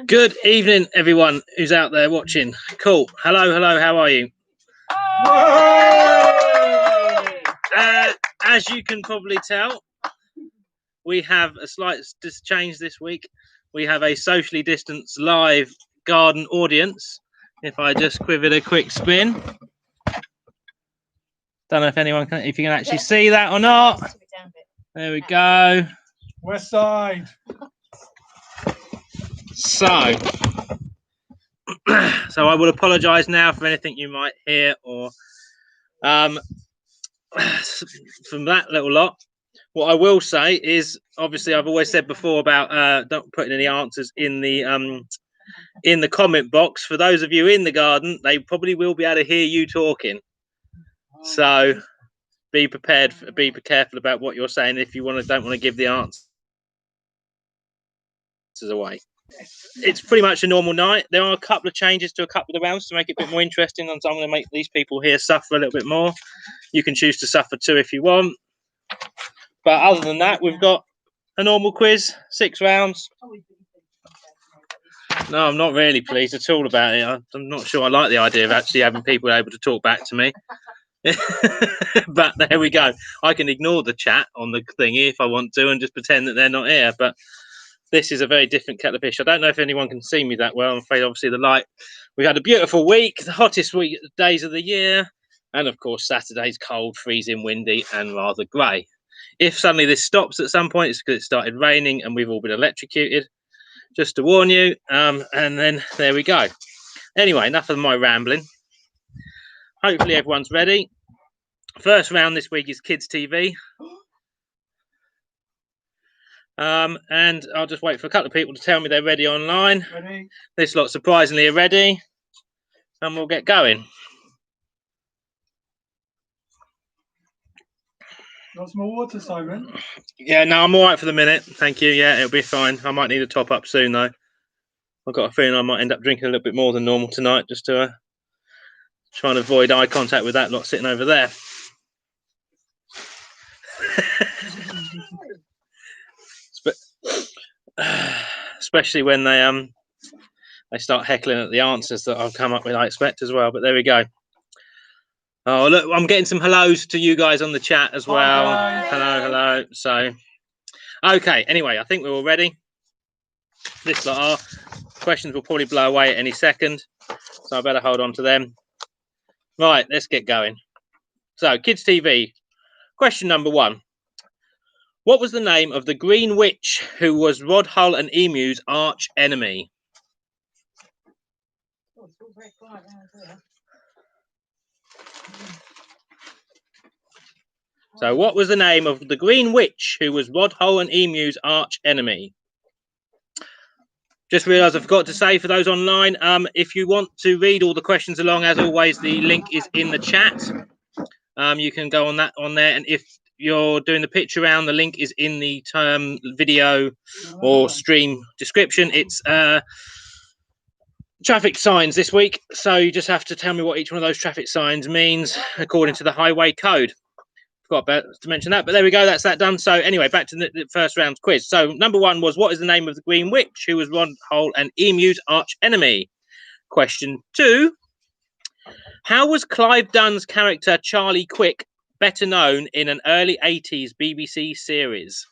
Good evening, everyone who's out there watching. Cool. Hello, hello. How are you? As you can probably tell, we have a slight change this week. We have a socially distanced live garden audience. If I just give it a quick spin. Don't know if anyone can, if you can actually see that or not. There we go. West side. So I will apologise now for anything you might hear or from that little lot. What I will say is, obviously, I've always said before about don't putting any answers in the comment box. For those of you in the garden, they probably will be able to hear you talking. So be prepared, be careful about what you're saying if you don't want to give the answers away. It's pretty much a normal night. There are a couple of changes to a couple of the rounds to make it a bit more interesting, and so I'm going to make these people here suffer a little bit more. You can choose to suffer too if you want. But other than that, we've got a normal quiz, 6 rounds. No, I'm not really pleased at all about it. I'm not sure I like the idea of actually having people able to talk back to me. But there we go. I can ignore the chat on the thingy if I want to and just pretend that they're not here. But this is a very different kettle of fish. I don't know if anyone can see me that well. I'm afraid, obviously, the light. We've had a beautiful week, the hottest days of the year. And, of course, Saturday's cold, freezing, windy and rather grey. If suddenly this stops at some point, it's because it started raining and we've all been electrocuted. Just to warn you. And then there we go. Anyway, enough of my rambling. Hopefully everyone's ready. First round this week is Kids TV. And I'll just wait for a couple of people to tell me they're ready online. Ready? This lot surprisingly are ready. And we'll get going. Got some more water, Simon? Yeah, no, I'm all right for the minute. Thank you. Yeah, it'll be fine. I might need a top up soon, though. I've got a feeling I might end up drinking a little bit more than normal tonight, just to try and avoid eye contact with that lot sitting over there. Especially when they start heckling at the answers that I've come up with, I expect as well. But there we go. Oh, look, I'm getting some hellos to you guys on the chat as well. Hi. Hello, hello. So, okay. Anyway, I think we're all ready. This lot are questions will probably blow away at any second, so I better hold on to them. Right, let's get going. So, Kids TV. Question number 1. What was the name of the Green Witch who was Rod Hull and Emu's arch enemy? So, what was the name of the Green Witch who was Rod Hull and Emu's arch enemy? Just realised I forgot to say for those online, if you want to read all the questions along, as always, the link is in the chat. You can go on there, and if you're doing the picture round, the link is in the video or stream description. It's traffic signs this week, so you just have to tell me what each one of those traffic signs means according to the highway code. Forgot to mention that, but there we go. That's that done. So anyway, back to the first round quiz. So number 1 was, what is the name of the Green Witch who was Rod Hull and Emu's arch enemy? Question 2. How was Clive Dunn's character Charlie Quick better known in an early 80s BBC series?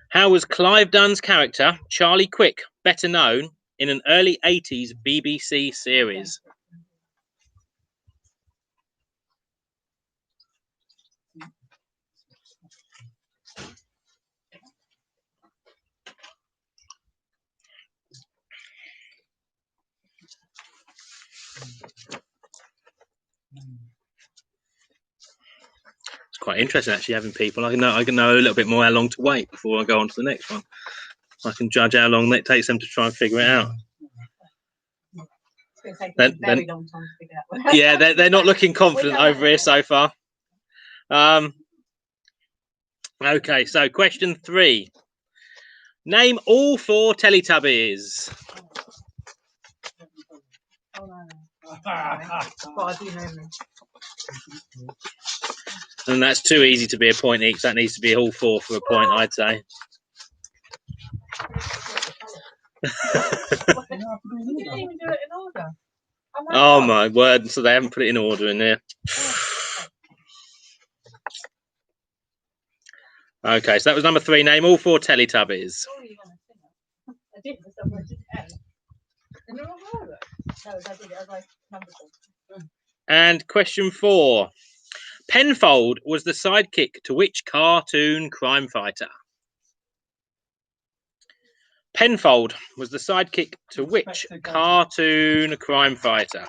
How was Clive Dunn's character Charlie Quick better known in an early 80s BBC series? It's quite interesting actually having people. I can know a little bit more how long to wait before I go on to the next one. I can judge how long it takes them to try and figure it out. It's going to take a very long time to figure that one out. Yeah, they're not looking confident over here so far. Okay, so question 3. Name all 4 Teletubbies. Oh, no. Well, I do know them. And that's too easy to be a point each. That needs to be all 4 for a point, I'd say. You didn't even do it in order. Oh my word! So they haven't put it in order in there. Okay, so that was number 3. Name all 4 Teletubbies. I did. And question 4. Penfold was the sidekick to which cartoon crime fighter? Penfold was the sidekick to which cartoon crime fighter?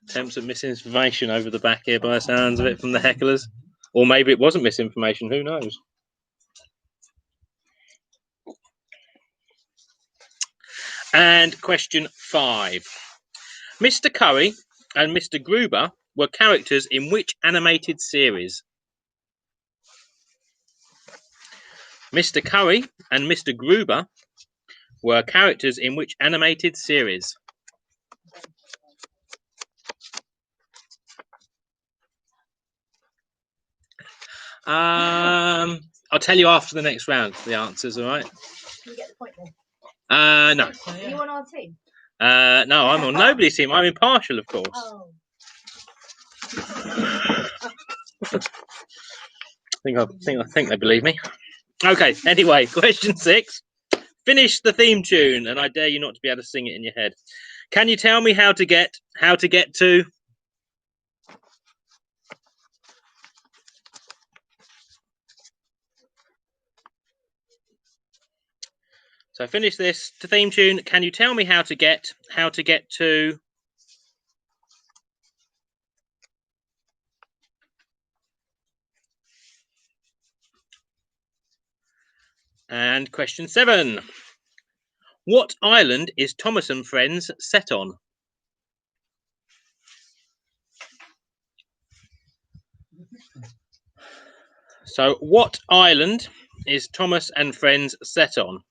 Attempts at misinformation over the back here by the sounds of it from the hecklers. Or maybe it wasn't misinformation, who knows? And question 5. Mr. Curry and Mr. Gruber were characters in which animated series? Mr. Curry and Mr. Gruber were characters in which animated series? I'll tell you after the next round the answers, all right? Can you get the point then? No. Are you on our team? No, I'm on nobody's team. I'm impartial, of course. Oh. I think they believe me. Okay, anyway, question 6. Finish the theme tune, and I dare you not to be able to sing it in your head. Can you tell me how to get to? So finish this theme tune. Can you tell me how to get to? And question 7. What island is Thomas and Friends set on? So what island is Thomas and Friends set on?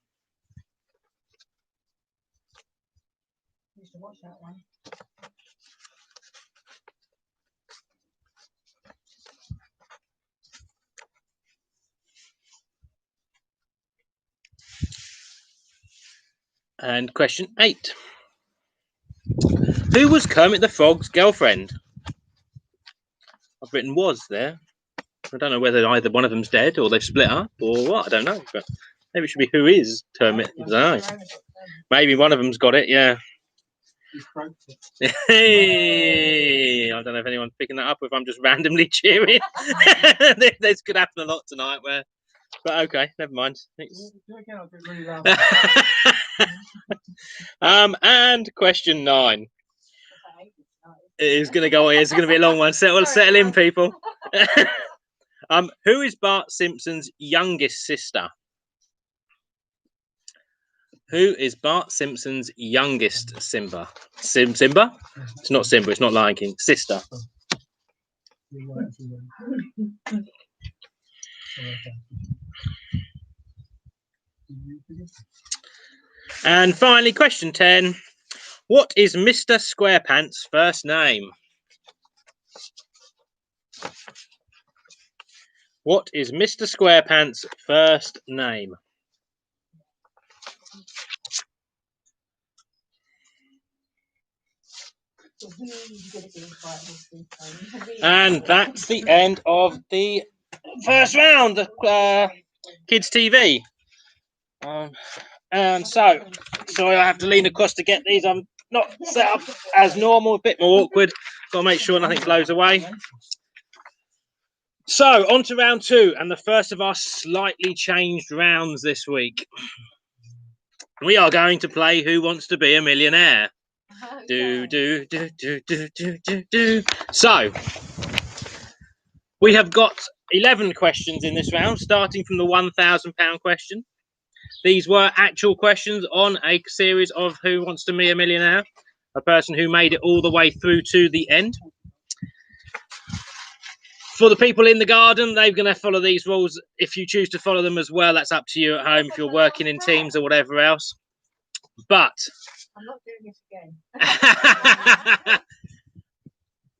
You should watch that one. And question 8. Who was Kermit the Frog's girlfriend? I've written was there. I don't know whether either one of them's dead or they've split up or what. I don't know. But maybe it should be who is Kermit. I don't know. Maybe one of them's got it. Yeah. Hey! I don't know if anyone's picking that up or if I'm just randomly cheering. This could happen a lot tonight. But okay, never mind. And question 9. It's going to go. It's going to be a long one. Settle in, people. Who is Bart Simpson's youngest sister? Who is Bart Simpson's youngest Simba? Simba? It's not Simba. It's not Lion King. Sister. And finally, question 10. What is Mr. Squarepants' first name? What is Mr. Squarepants' first name? And that's the end of the first round of Kids TV. And so, sorry, I have to lean across to get these. I'm not set up as normal, a bit more awkward. Got to make sure nothing blows away. So, on to round 2, and the first of our slightly changed rounds this week. We are going to play Who Wants to Be a Millionaire? Do. So, we have got 11 questions in this round, starting from the £1,000 question. These were actual questions on a series of Who Wants to Be a Millionaire, a person who made it all the way through to the end. For the people in the garden, they're going to follow these rules. If you choose to follow them as well, that's up to you at home if you're working in teams or whatever else. But I'm not doing this again.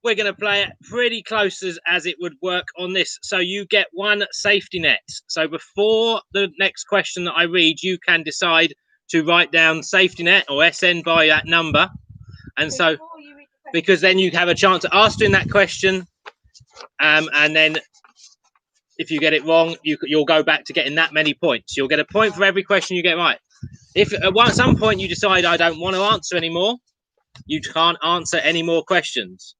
we're going to play it pretty close as it would work on this. So you get one safety net. So before the next question that I read, you can decide to write down safety net or SN by that number. And so, because then you have a chance at asking that question. And then if you get it wrong, you'll go back to getting that many points. You'll get a point for every question you get right. If at some point you decide I don't want to answer anymore, you can't answer any more questions.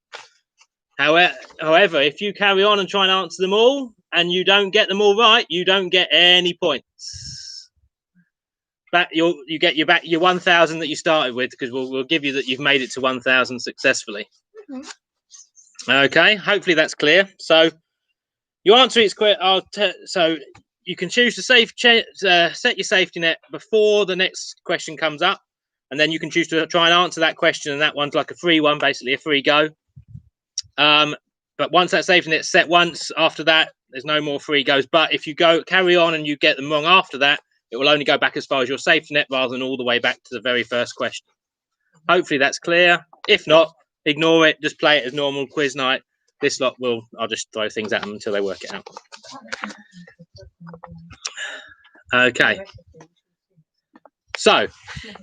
However, if you carry on and try and answer them all and you don't get them all right, you don't get any points. But you get your 1,000 that you started with, because we'll give you that you've made it to 1,000 successfully. Okay, hopefully that's clear. So your answer is clear. So you can choose to set your safety net before the next question comes up, and then you can choose to try and answer that question, and that one's like a free one, basically a free go. But once that safety net's set once, after that, there's no more free goes. But if you carry on and you get them wrong after that, it will only go back as far as your safety net rather than all the way back to the very first question. Hopefully that's clear. If not, ignore it. Just play it as normal quiz night. This lot I'll just throw things at them until they work it out. Okay. So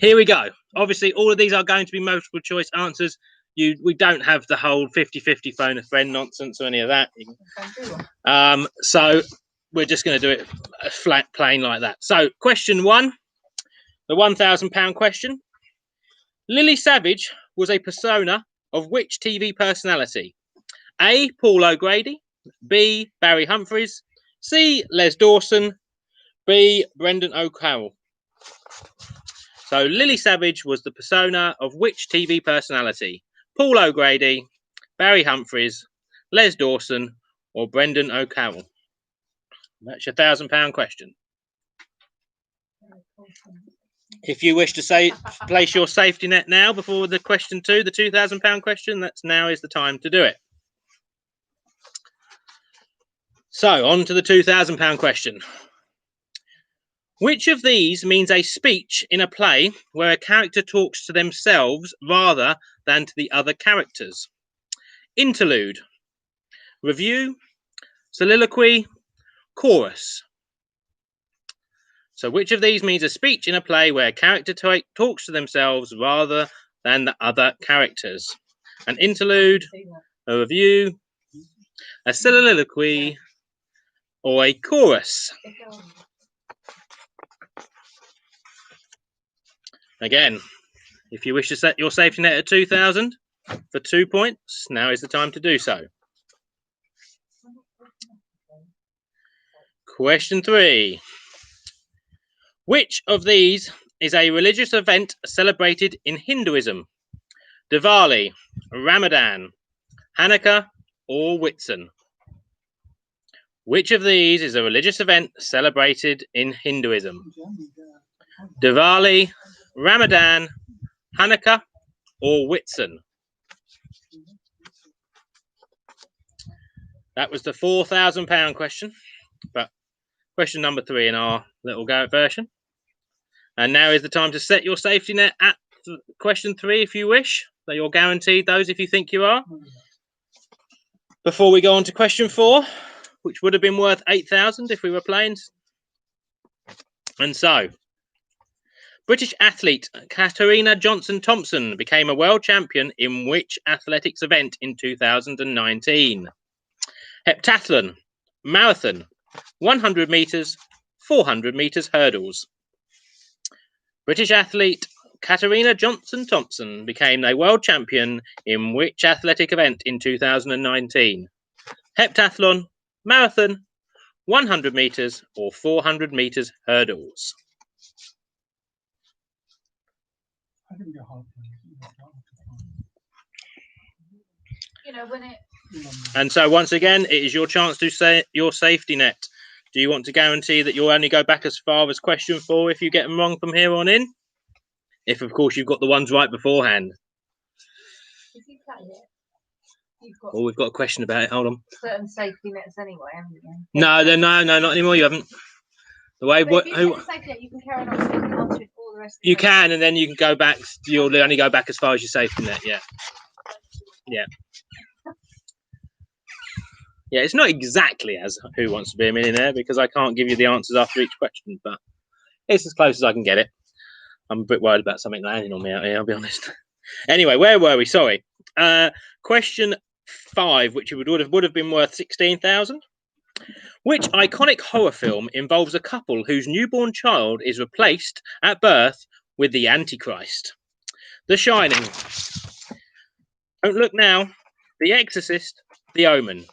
here we go. Obviously, all of these are going to be multiple choice answers. We don't have the whole 50-50 phone a friend nonsense or any of that. So we're just going to do it flat, plain like that. So question 1, the £1,000 question. Lily Savage was a persona of which TV personality? A. Paul O'Grady, B. Barry Humphries, C. Les Dawson, B. Brendan O'Carroll. So Lily Savage was the persona of which TV personality? Paul O'Grady, Barry Humphries, Les Dawson, or Brendan O'Carroll? That's your £1,000 question. If you wish to place your safety net now before the question 2, the £2,000 question, now is the time to do it. So on to the £2,000 question. Which of these means a speech in a play where a character talks to themselves rather than to the other characters? Interlude, review, soliloquy, chorus. So which of these means a speech in a play where a character talks to themselves rather than the other characters? An interlude, a review, a soliloquy, or a chorus? Again, if you wish to set your safety net at 2,000 for 2 points, now is the time to do so. Question 3. Which of these is a religious event celebrated in Hinduism? Diwali, Ramadan, Hanukkah, or Whitsun? Which of these is a religious event celebrated in Hinduism? Diwali, Ramadan, Hanukkah, or Whitsun? That was the £4,000 question, but question number 3 in our little go version. And now is the time to set your safety net at question 3 if you wish. So you're guaranteed those if you think you are. Before we go on to question 4, which would have been worth 8,000 if we were playing. And so, British athlete Katarina Johnson-Thompson became a world champion in which athletics event in 2019? Heptathlon, marathon, 100 metres, 400 metres hurdles. British athlete Katarina Johnson-Thompson became a world champion in which athletic event in 2019? Heptathlon, marathon, 100 metres, or 400 metres hurdles? And so once again, it is your chance to say your safety net. Do you want to guarantee that you'll only go back as far as question 4 if you get them wrong from here on in? If, of course, you've got the ones right beforehand. You've got Oh, we've got a question about it. Hold on. certain safety nets anyway, haven't you? No, no, not anymore. You haven't. The way But if you get the safety net, you can carry on answering all the rest of the you questions. can, and then you can go back. You'll only go back as far as your safety net. Yeah. Yeah, it's not exactly as Who Wants to Be a Millionaire because I can't give you the answers after each question, but it's as close as I can get it. I'm a bit worried about something landing on me out here, I'll be honest. Anyway, where were we? Sorry. Question 5, which would have been worth 16,000. Which iconic horror film involves a couple whose newborn child is replaced at birth with the Antichrist? The Shining, Don't Look Now, The Exorcist, The Omen.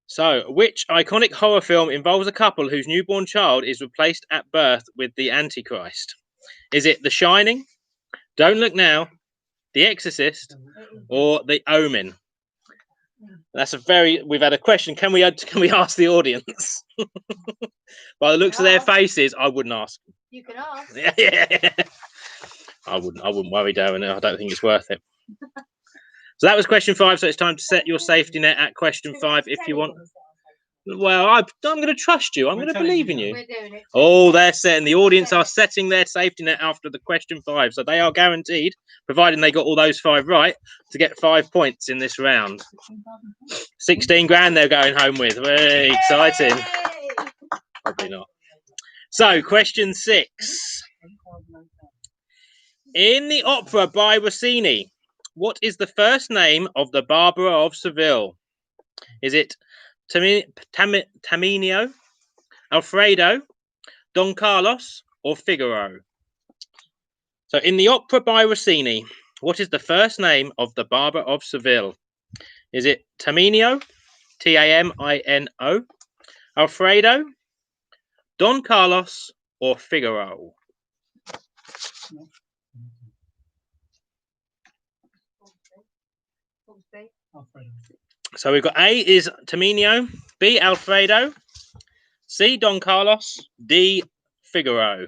So, which iconic horror film involves a couple whose newborn child is replaced at birth with the Antichrist? Is it The Shining, Don't Look Now, The Exorcist, or The Omen? We've had a question. Can we ask the audience? By the looks of their faces, I wouldn't ask. You can ask. Yeah. I wouldn't worry, Darren. I don't think it's worth it. So that was question 5. So it's time to set your safety net at question 5 if you want. Well, I'm going to trust you. I'm going to believe in you. We're doing it. Oh, they're setting. The audience are setting their safety net after the question 5. So they are guaranteed, providing they got all those 5 right, to get 5 points in this round. 16 grand they're going home with. Very exciting. Probably not. So, question 6. In the opera by Rossini, what is the first name of the Barbara of Seville? Is it Taminio, Alfredo, Don Carlos, or Figaro? So, in the opera by Rossini, what is the first name of the Barbara of Seville? Is it Taminio, Tamino, Alfredo, Don Carlos, or Figaro? So we've got A is Taminio, B Alfredo, C Don Carlos, D Figaro.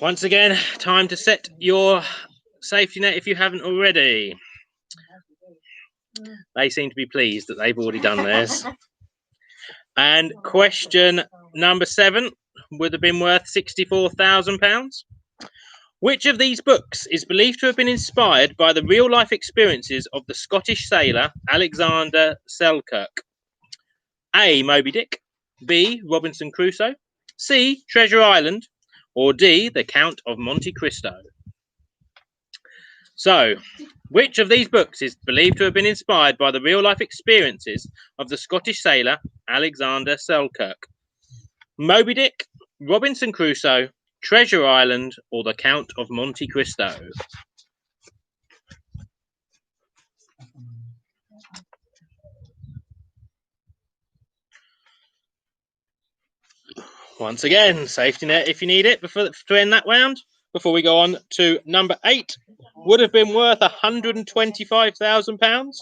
Once again, time to set your safety net if you haven't already. They seem to be pleased that they've already done theirs. And question number 7 would have been worth £64,000. Which of these books is believed to have been inspired by the real-life experiences of the Scottish sailor Alexander Selkirk? A. Moby Dick, B. Robinson Crusoe, C. Treasure Island, or D. The Count of Monte Cristo? So, which of these books is believed to have been inspired by the real-life experiences of the Scottish sailor Alexander Selkirk? Moby Dick, Robinson Crusoe, Treasure Island, or The Count of Monte Cristo? Once again, safety net if you need it to end that round. Before we go on to number 8, would have been worth £125,000.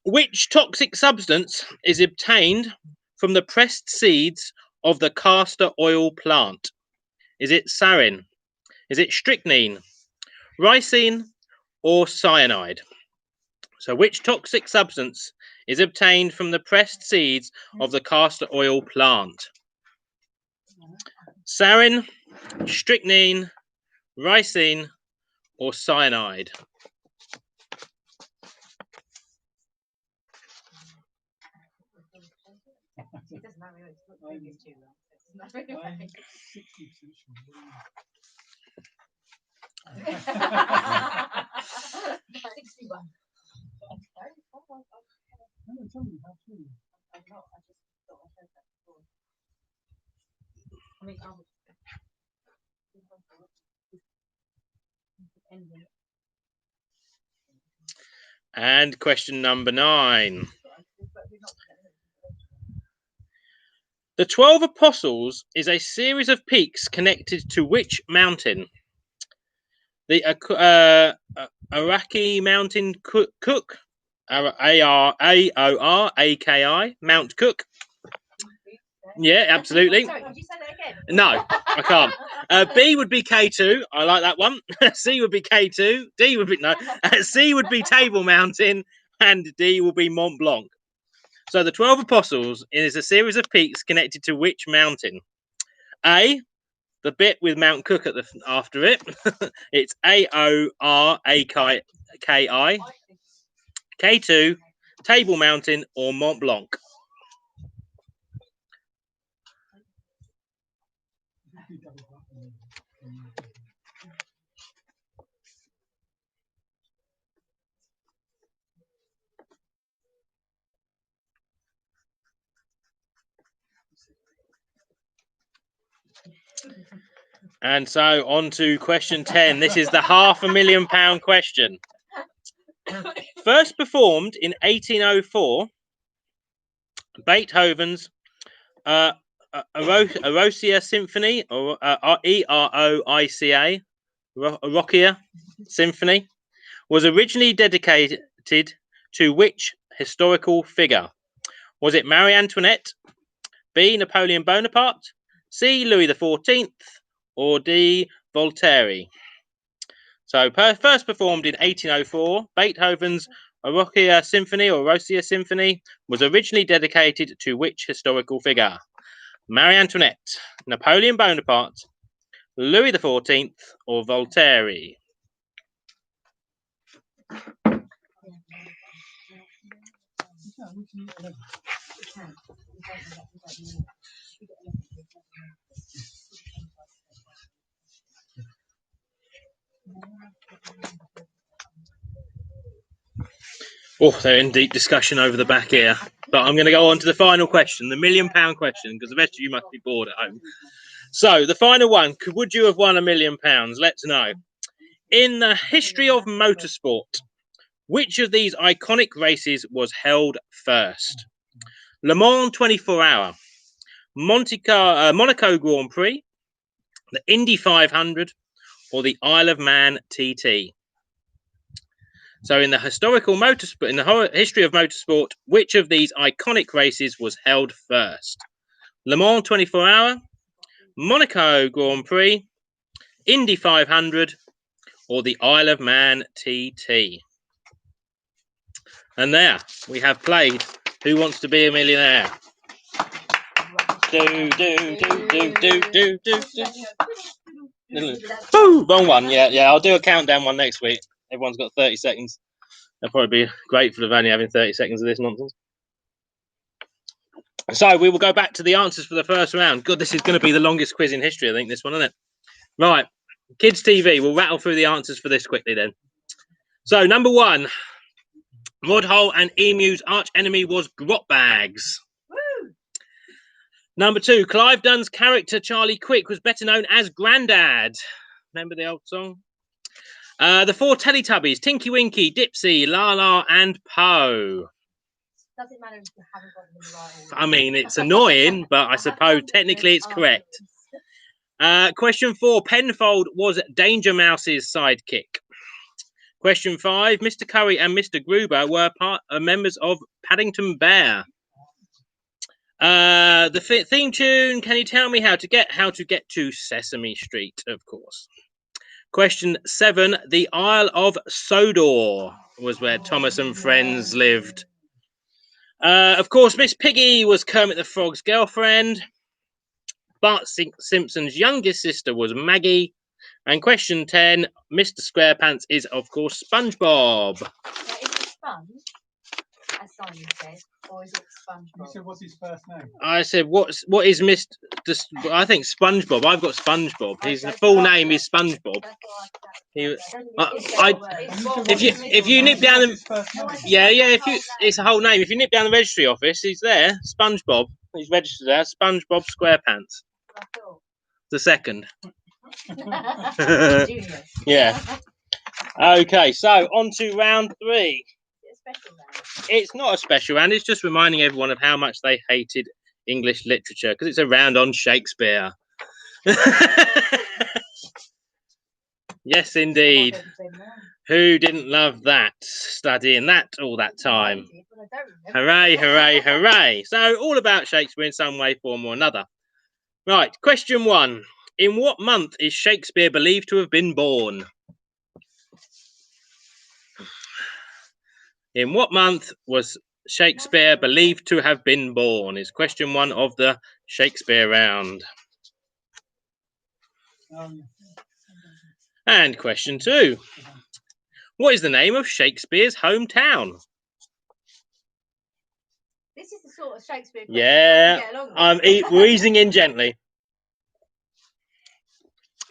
Which toxic substance is obtained from the pressed seeds of the castor oil plant? Is it sarin? Is it strychnine, ricin, or cyanide? So which toxic substance is obtained from the pressed seeds of the castor oil plant? Sarin, strychnine, ricin, or cyanide? It doesn't matter. It's not previous to that. It's not really 61. And question number 9. The 12 Apostles is a series of peaks connected to which mountain? The Iraqi mountain Cook, Aoraki, Mount Cook. Yeah, absolutely. Sorry, could you say that again? No, I can't. B would be K2. I like that one. C would be K2. D would be no. C would be Table Mountain, and D will be Mont Blanc. So the 12 Apostles is a series of peaks connected to which mountain? A, the bit with Mount Cook at the after it. It's Aoraki. K2, Table Mountain, or Mont Blanc. And so on to question 10. This is the £500,000 question. First performed in 1804, Beethoven's Erosia Symphony, or Eroica, Erokia Symphony, was originally dedicated to which historical figure? Was it Marie Antoinette, B, Napoleon Bonaparte, C, Louis XIV, or D, Voltaire? So first performed in 1804, Beethoven's Erokia Symphony or Erosia Symphony was originally dedicated to which historical figure? Marie Antoinette, Napoleon Bonaparte, Louis XIV, or Voltaire? Oh, they're in deep discussion over the back here. But I'm going to go on to the final question, the £1 million question, because the rest of you must be bored at home. So the final one, would you have won £1 million? Let's know. In the history of motorsport, which of these iconic races was held first? Le Mans 24 Hour, Monaco Grand Prix, the Indy 500, or the Isle of Man TT? So in the history of motorsport, which of these iconic races was held first? Le Mans 24 Hour, Monaco Grand Prix, Indy 500, or the Isle of Man TT? And there we have played Who Wants to Be a Millionaire? Do. Boo! Wrong one. Yeah. I'll do a countdown one next week. Everyone's got 30 seconds. They'll probably be grateful of only having 30 seconds of this nonsense. So we will go back to the answers for the first round. God, this is going to be the longest quiz in history, I think, this one, isn't it? Right. Kids TV. We'll rattle through the answers for this quickly then. So, number 1. Rodhole and Emu's arch enemy was Grotbags. Woo! Number 2. Clive Dunn's character Charlie Quick was better known as Grandad. Remember the old song? The 4 Teletubbies, Tinky Winky, Dipsy, Lala, and Poe. Does it matter if you haven't got them right order? I mean, it's annoying, but I suppose technically it's correct. Question 4. Penfold was Danger Mouse's sidekick. Question 5. Mr. Curry and Mr. Gruber were members of Paddington Bear. The theme tune. Can you tell me how to get to Sesame Street? Of course. Question 7. The Isle of Sodor was where Thomas and friends lived. Of course, Miss Piggy was Kermit the Frog's girlfriend. Bart Simpson's youngest sister was Maggie. And question 10, Mr. Squarepants is, of course, SpongeBob. Now, is it Sponge, as Simon said, or is it SpongeBob? You said, what's his first name? I said, what is Mr. I think SpongeBob. I've got SpongeBob. His full name is SpongeBob. If you nip down the it's a whole name. If you nip down the registry office, he's there. SpongeBob. He's registered there. SpongeBob SquarePants. The second. Yeah. Okay, so on to round 3. It's not a special round. It's just reminding everyone of how much they hated English literature because it's a round on Shakespeare. Yes, indeed. Who didn't love that? Studying that all that time. I did, but I don't remember. Hooray, hooray, hooray. So all about Shakespeare in some way, form or another. Right, question 1. In what month is Shakespeare believed to have been born? In what month was Shakespeare believed to have been born? Is question 1 of the Shakespeare round. And question 2. What is the name of Shakespeare's hometown? This is the sort of Shakespeare question Yeah, I can get along with. we're easing in gently.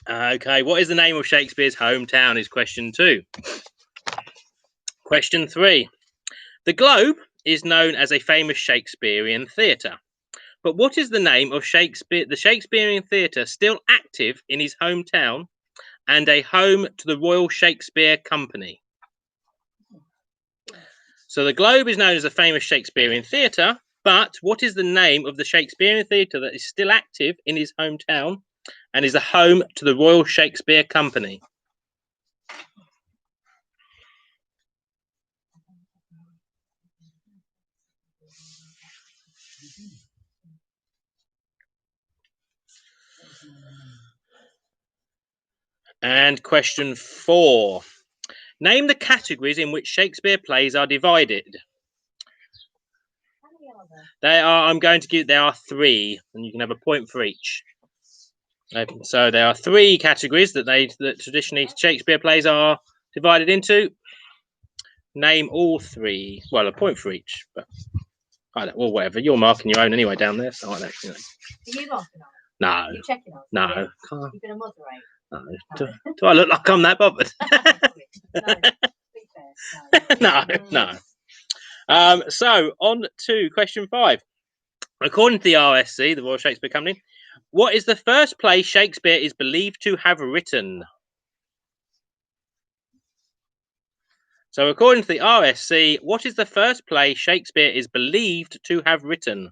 Okay, what is the name of Shakespeare's hometown is question 2. Question 3. The Globe is known as a famous Shakespearean theatre. But what is the name of the Shakespearean theatre still active in his hometown and a home to the Royal Shakespeare Company? So the Globe is known as a famous Shakespearean theatre, but what is the name of the Shakespearean theatre that is still active in his hometown and is a home to the Royal Shakespeare Company? And question 4. Name the categories in which Shakespeare plays are divided. How many are there? There are 3, and you can have a point for each. So there are 3 categories that traditionally Shakespeare plays are divided into. Name all 3. Well, a point for each, but I don't. Well, whatever. You're marking your own anyway down there, so I don't. Are you marking on? No, Are you checking on? no. You're going to moderate? No. Do I look like I'm that bothered? No, be fair. No. So on to question 5. According to the RSC, the Royal Shakespeare Company, what is the first play Shakespeare is believed to have written? So according to the RSC, what is the first play Shakespeare is believed to have written?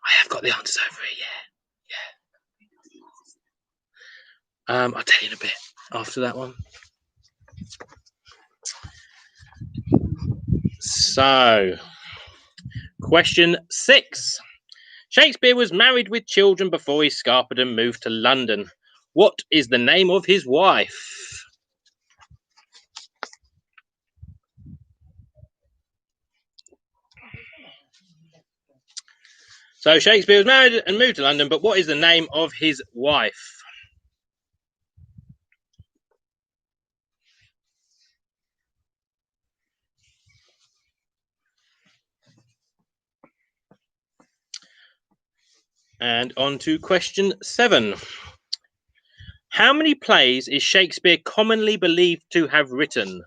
I have got the answers over here, yeah. I'll tell you in a bit after that one. So, question 6. Shakespeare was married with children before he scarpered and moved to London. What is the name of his wife? So Shakespeare was married and moved to London, but what is the name of his wife? And on to question 7. How many plays is Shakespeare commonly believed to have written?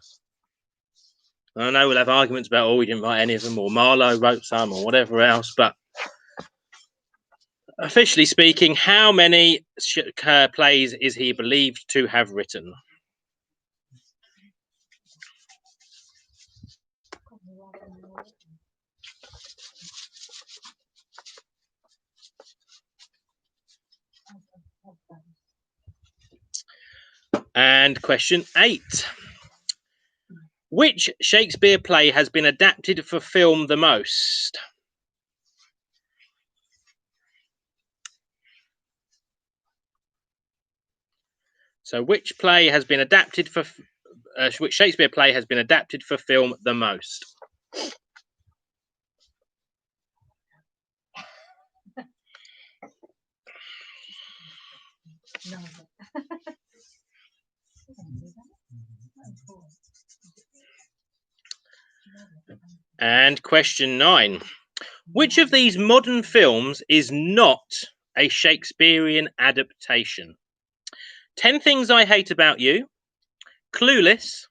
I know we'll have arguments about, oh, we didn't write any of them, or Marlowe wrote some, or whatever else, but officially speaking, how many plays is he believed to have written? And question 8. Which Shakespeare play has been adapted for film the most? So which play has been adapted for which Shakespeare play has been adapted for film the most? And question 9. Which of these modern films is not a Shakespearean adaptation? 10 Things I Hate About You, Clueless,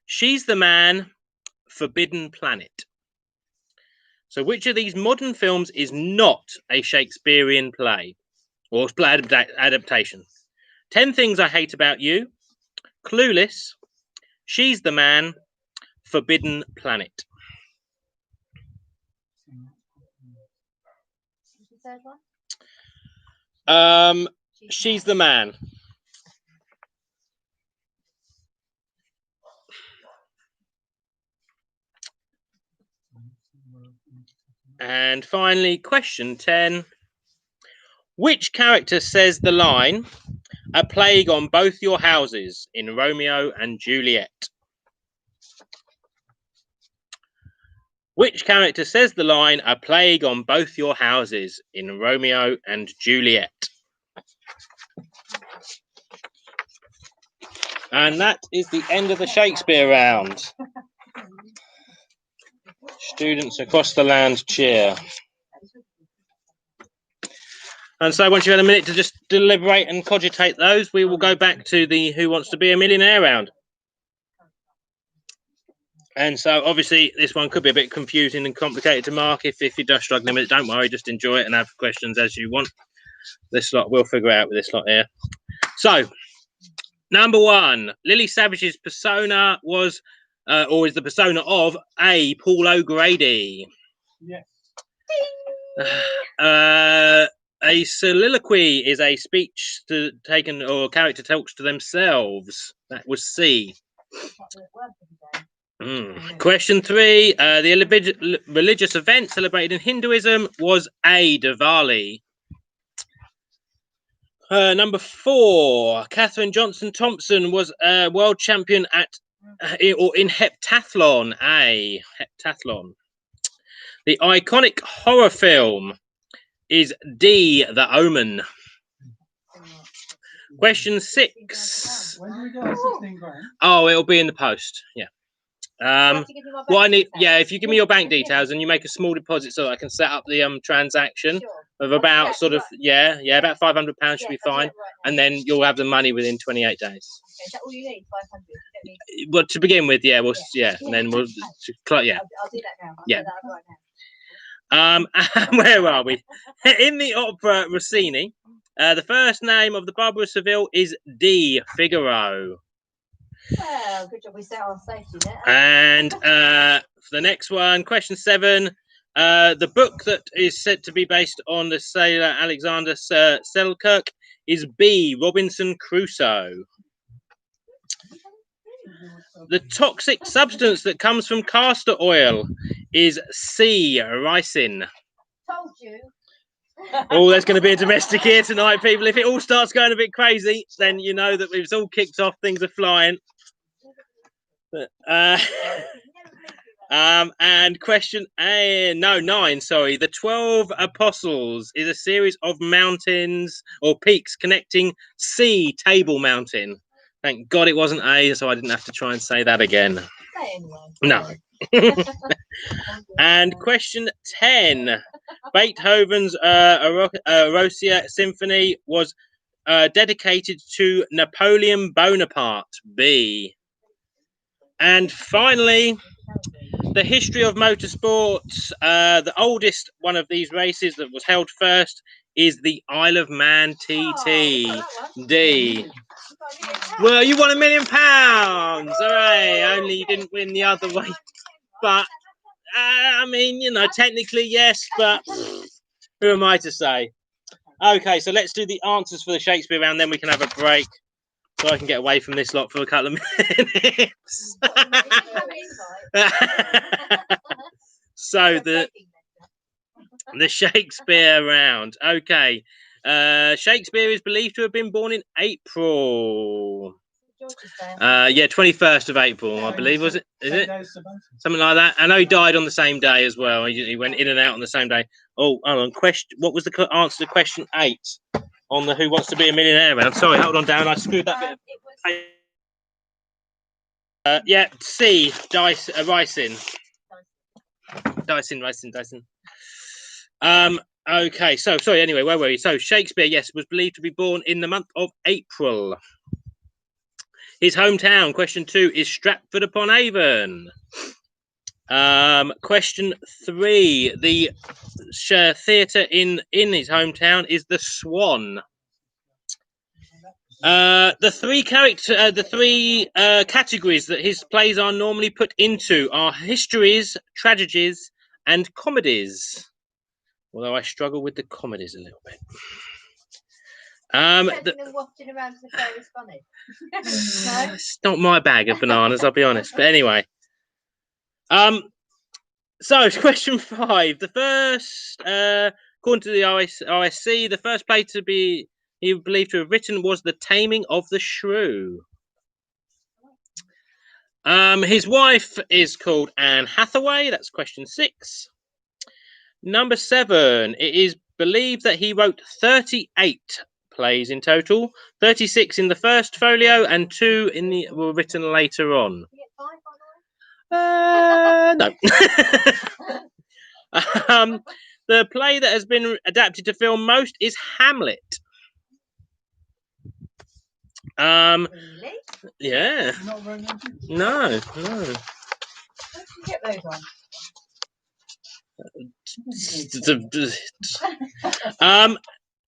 She's the Man, Forbidden Planet. So which of these modern films is not a Shakespearean play or play adaptation? 10 Things I Hate About You, Clueless, She's the Man, Forbidden Planet. What's the third one? She's the Man. And finally, question 10. Which character says the line, "A plague on both your houses" in Romeo and Juliet? Which character says the line, "A plague on both your houses" in Romeo and Juliet? And that is the end of the Shakespeare round. Students across the land cheer. And so once you've had a minute to just deliberate and cogitate those, we will go back to the Who Wants to Be a Millionaire round. And so obviously this one could be a bit confusing and complicated to mark. If you're just struggling with it, don't worry, just enjoy it and have questions as you want. This lot we'll figure out with this lot here. So number 1, Lily Savage's persona was or is the persona of A. Paul O'Grady. Yes. A soliloquy is a speech taken or a character talks to themselves. That was C. Question 3. The religious event celebrated in Hinduism was A. Diwali. Number 4. Katherine Johnson Thompson was world champion in heptathlon. A. Heptathlon. The iconic horror film is D. The Omen. Question 6. When do we get our 16 grand? Oh, it'll be in the post. Yeah. What I need, if you give me your bank details and you make a small deposit so that I can set up the transaction of about about £500 should be fine, and then you'll have the money within 28 days. Okay, is that all you need? 500. You don't need... Well, to begin with, and then we'll I'll do that now. Yeah. Where are we? In the opera Rossini, the first name of the Barbara of Seville is D. Figaro. Well, good job we set our safety net. And for the next one, question 7, the book that is said to be based on the sailor Alexander Selkirk is B. Robinson Crusoe. The toxic substance that comes from castor oil is C. ricin. Told you. Oh, there's going to be a domestic here tonight, people. If it all starts going a bit crazy, then you know that it's all kicked off, things are flying. And question 9, sorry. The 12 Apostles is a series of mountains or peaks connecting C. Table Mountain. Thank God it wasn't A, so I didn't have to try and say that again. No. And question 10. Beethoven's Arosia Symphony was dedicated to Napoleon Bonaparte. B. And finally, the history of motorsports. The oldest one of these races that was held first is the Isle of Man TT. D. Well, you won £1 million. Hooray! Only you didn't win the other way. But, I mean, technically yes, but who am I to say? Okay, so let's do the answers for the Shakespeare round, then we can have a break. So I can get away from this lot for a couple of minutes. So the Shakespeare round. Okay. Shakespeare is believed to have been born in April. 21st of April, I believe, was it? Is it? Something like that. I know he died on the same day as well. He went in and out on the same day. Oh, hold on. What was the answer to question 8 on the Who Wants to Be a Millionaire round? Sorry, hold on, Darren. I screwed that bit. C. Ricin. Okay, so sorry. Anyway, where were we? So Shakespeare, yes, was believed to be born in the month of April. His hometown, question 2, is Stratford upon Avon. Question 3, the theatre in his hometown is the Swan. The three categories that his plays are normally put into are histories, tragedies, and comedies. Although I struggle with the comedies a little bit. Wafting around to the fair is funny. No? It's not my bag of bananas, I'll be honest. But anyway, So, question 5. The first, according to the OSC, the first play to be he believed to have written was The Taming of the Shrew. His wife is called Anne Hathaway. That's question 6. Number 7. It is believed that he wrote 38 plays in total. 36 in the first folio, and 2 in the were written later on. No. The play that has been adapted to film most is Hamlet. Really? Yeah. Not very much. No. Where did you get those on?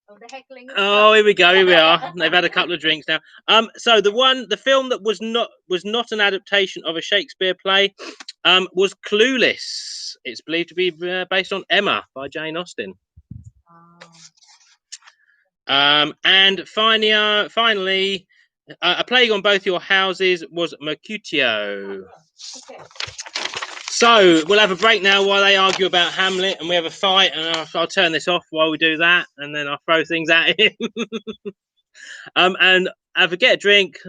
Oh, the heckling. Oh, here we go. Here we are. They've had a couple of drinks now. So the film that was not an adaptation of a Shakespeare play, was Clueless. It's believed to be based on Emma by Jane Austen. And finally, A Plague on Both Your Houses was Mercutio. Okay. So we'll have a break now while they argue about Hamlet, and we have a fight, and I'll turn this off while we do that, and then I'll throw things at him. And have a get a drink,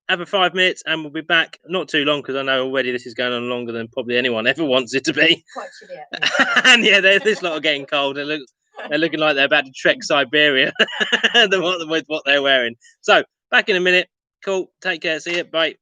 have a 5 minutes, and we'll be back not too long, because I know already this is going on longer than probably anyone ever wants it to be. Quite chilly out there. And yeah, this lot are getting cold. They're looking like they're about to trek Siberia with what they're wearing. So back in a minute. Cool. Take care. See you. Bye.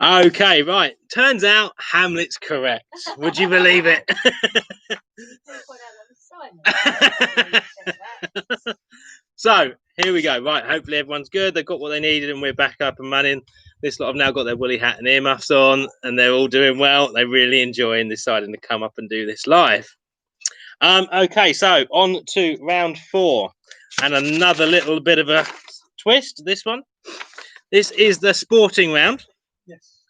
Okay, right. Turns out Hamlet's correct. Would you believe it? So here we go. Right, hopefully everyone's good. They've got what they needed, and we're back up and running. This lot have now got their woolly hat and earmuffs on, and they're all doing well. They're really enjoying deciding to come up and do this live. Okay, so on to round 4, and another little bit of a twist. This one. This is the sporting round. Yes.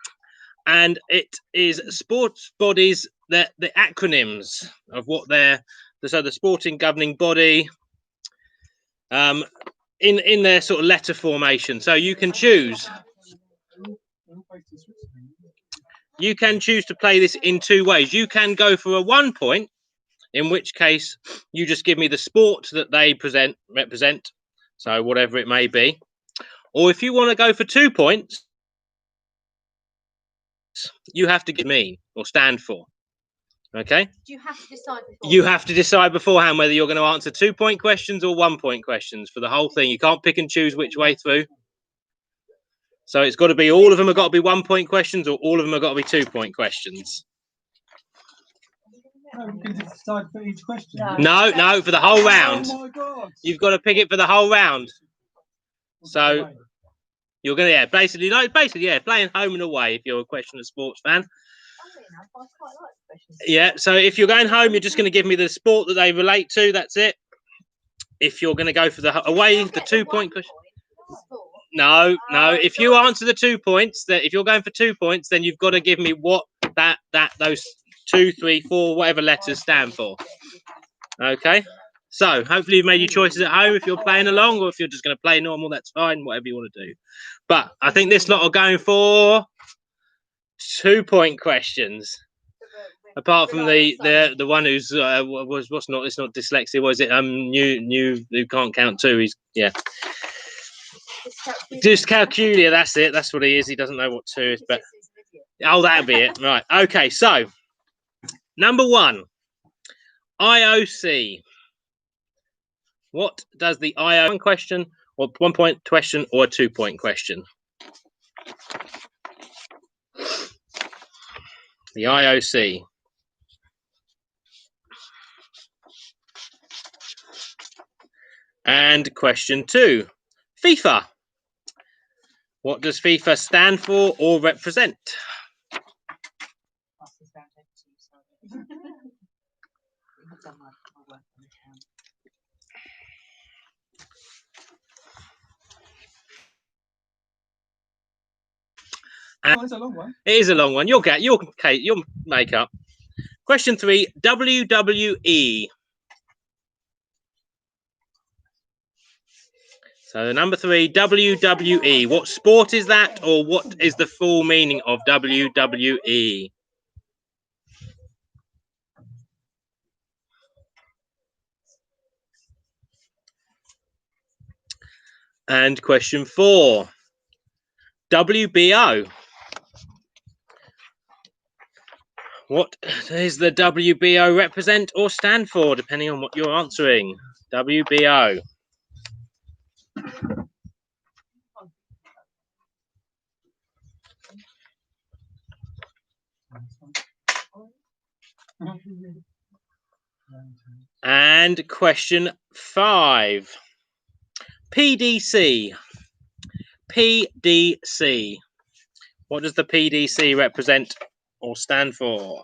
And it is sports bodies, the acronyms of what they're, so the sporting governing body, in their sort of letter formation. So you can choose. You can choose to play this in 2 ways. You can go for a 1 point, in which case you just give me the sport that they represent, so whatever it may be. Or if you want to go for 2 points, you have to give me or stand for. Okay? Do you have to decide beforehand? You have to decide beforehand whether you're going to answer 2-point questions or 1-point questions for the whole thing. You can't pick and choose which way through. So it's got to be, all of them have got to be 1-point questions, or all of them have got to be 2-point questions. No, you can decide for each question. No, for the whole round. Oh my God. You've got to pick it for the whole round. So you're going to, basically, playing home and away if you're a question of sports fan. Yeah, so if you're going home, you're just going to give me the sport that they relate to. That's it. If you're going to go for the away, the 2-point question. No. If you answer the 2 points, if you're going for 2 points, then you've got to give me what those 2, 3, 4, whatever letters stand for. Okay. So hopefully you've made your choices at home if you're playing along, or if you're just going to play normal, that's fine. Whatever you want to do. But I think this lot are going for 2-point questions. Apart from the one who's it's not dyslexia, was it new who can't count 2? He's dyscalculia, that's it, that's what he is. He doesn't know what 2 is, but that'll be it. Right, okay, so number 1, IOC. What does the IOC question, or 1-point question, or a 2-point question? The IOC. And question 2, FIFA. What does FIFA stand for or represent? It's a long one. It is a long one. You'll make up. Question 3, WWE. So number 3, WWE. What sport is that, or what is the full meaning of WWE? And question 4, WBO. What does the WBO represent or stand for, depending on what you're answering? WBO. And question 5, PDC. PDC. What does the PDC represent or stand for?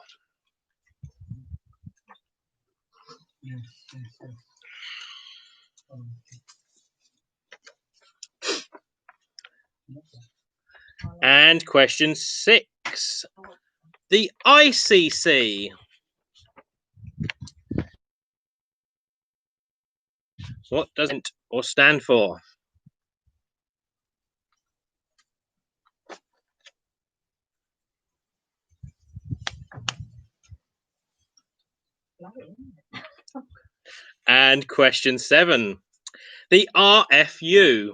And question 6, the ICC. What does it or stand for? And question 7, the RFU.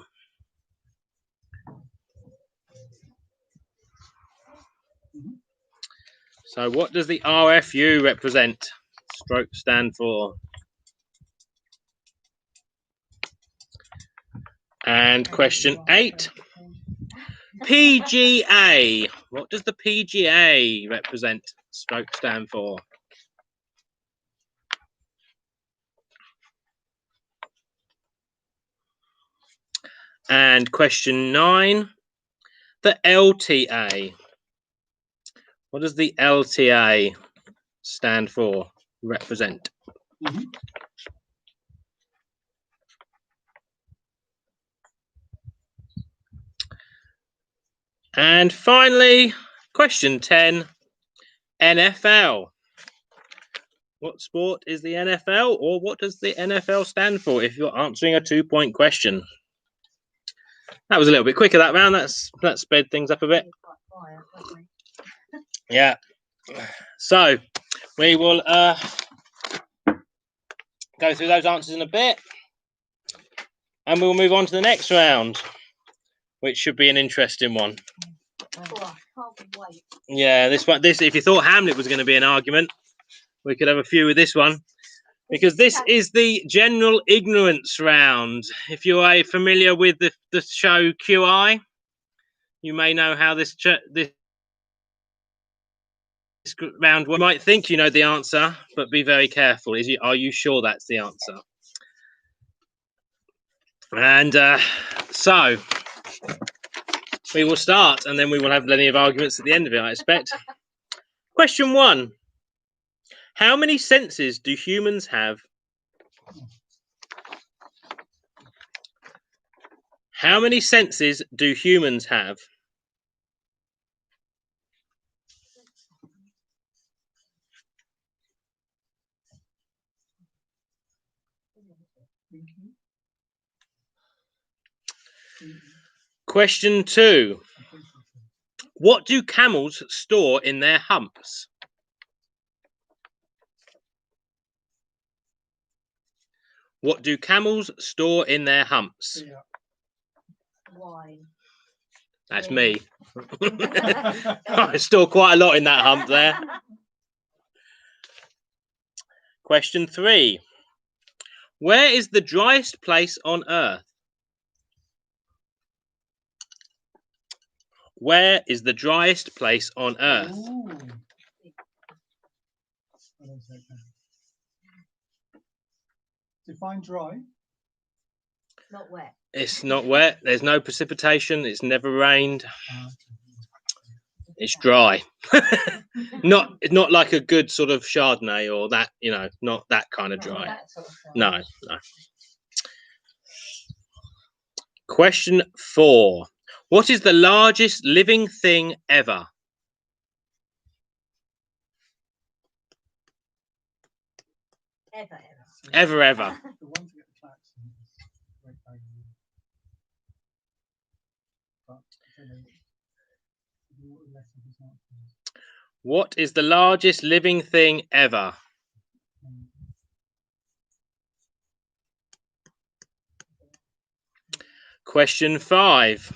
So what does the RFU represent, stroke stand for? And question 8, PGA. What does the PGA represent? Stand for? And question 9, the LTA. What does the LTA stand for? Represent? Mhm. And finally, question 10, NFL. What sport is the NFL, or what does the NFL stand for if you're answering a 2-point question? That was a little bit quicker that round. That sped things up a bit. Yeah. So we will go through those answers in a bit, and we'll move on to the next round, which should be an interesting one. Oh, I can't wait. Yeah, this if you thought Hamlet was going to be an argument, we could have a few with this one, because this is the general ignorance round. If you are familiar with the show QI, you may know how this round, you might think you know the answer, but be very careful. Are you sure that's the answer? And so we will start, and then we will have plenty of arguments at the end of it, I expect. Question 1. How many senses do humans have? How many senses do humans have? Question 2. What do camels store in their humps? What do camels store in their humps? Yeah. Wine. That's me. I store quite a lot in that hump there. Question 3. Where is the driest place on Earth? Where is the driest place on Earth? Ooh. I don't say that. Define dry. Not wet. It's not wet. There's no precipitation. It's never rained. It's dry. It's not like a good sort of Chardonnay or that, not that kind of dry. No. Question 4. What is the largest living thing ever? Ever. Ever. The one to get the facts in is great value. But I don't know what the rest of his answer is. What is the largest living thing ever? Question 5.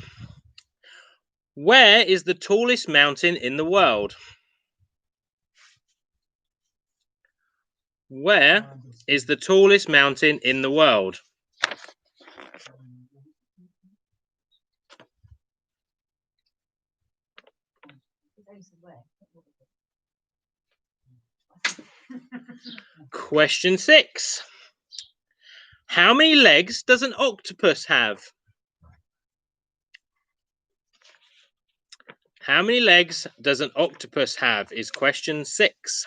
Where is the tallest mountain in the world? Where is the tallest mountain in the world? Question 6. How many legs does an octopus have? How many legs does an octopus have is question 6.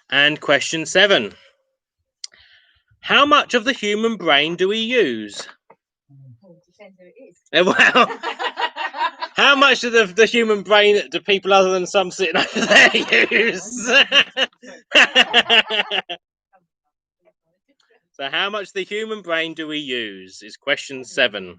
And question 7. How much of the human brain do we use? Depends who it is. Well, how much of the human brain do people other than some sitting over there use? So how much of the human brain do we use is question 7.